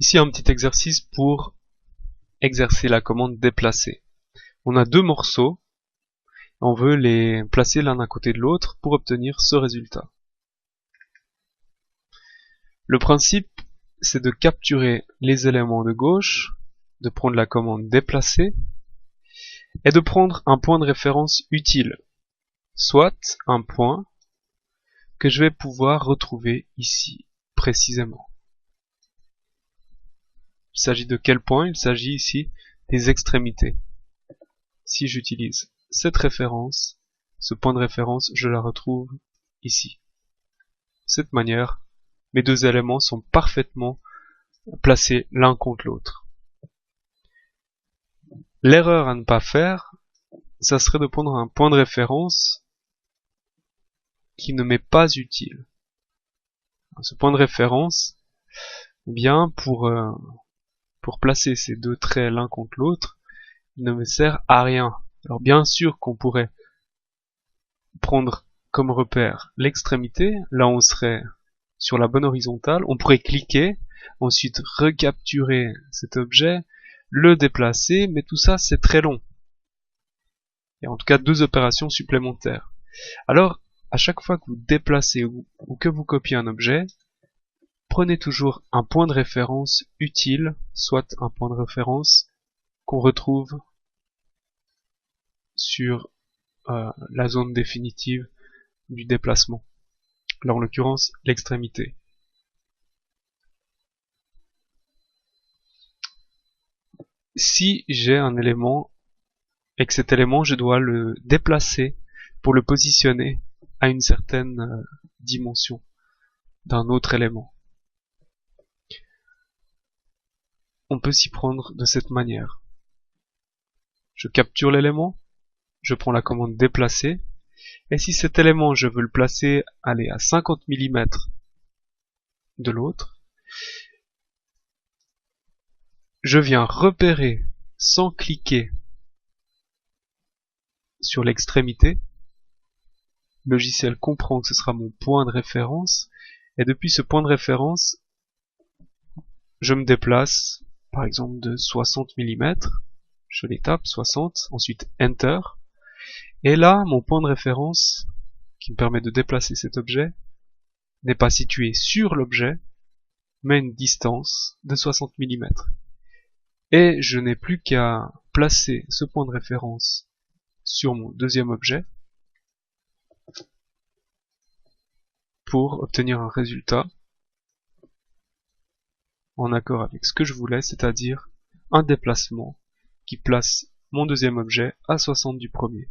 Ici un petit exercice pour exercer la commande déplacer. On a deux morceaux, on veut les placer l'un à côté de l'autre pour obtenir ce résultat. Le principe, c'est de capturer les éléments de gauche, de prendre la commande déplacer, et de prendre un point de référence utile, soit un point que je vais pouvoir retrouver ici, précisément. Il s'agit de quel point? Il s'agit ici des extrémités. Si j'utilise cette référence, ce point de référence, je la retrouve ici. De cette manière, mes deux éléments sont parfaitement placés l'un contre l'autre. L'erreur à ne pas faire, ça serait de prendre un point de référence qui ne m'est pas utile. Ce point de référence, eh bien, pour placer ces deux traits l'un contre l'autre, il ne me sert à rien. Alors bien sûr qu'on pourrait prendre comme repère l'extrémité, là on serait sur la bonne horizontale, on pourrait cliquer, ensuite recapturer cet objet, le déplacer, mais tout ça c'est très long. Il y a en tout cas deux opérations supplémentaires. Alors, à chaque fois que vous déplacez ou que vous copiez un objet, prenez toujours un point de référence utile, soit un point de référence qu'on retrouve sur la zone définitive du déplacement. Là en l'occurrence l'extrémité. Si j'ai un élément et que cet élément je dois le déplacer pour le positionner à une certaine dimension d'un autre élément, on peut s'y prendre de cette manière. Je capture l'élément, je prends la commande déplacer, et si cet élément je veux le placer à 50 mm de l'autre, je viens repérer sans cliquer sur l'extrémité. Le logiciel comprend que ce sera mon point de référence, et depuis ce point de référence, je me déplace par exemple de 60 mm, je les tape 60, ensuite Enter, et là mon point de référence qui me permet de déplacer cet objet n'est pas situé sur l'objet, mais à une distance de 60 mm. Et je n'ai plus qu'à placer ce point de référence sur mon deuxième objet pour obtenir un résultat en accord avec ce que je voulais, c'est-à-dire un déplacement qui place mon deuxième objet à 60 du premier.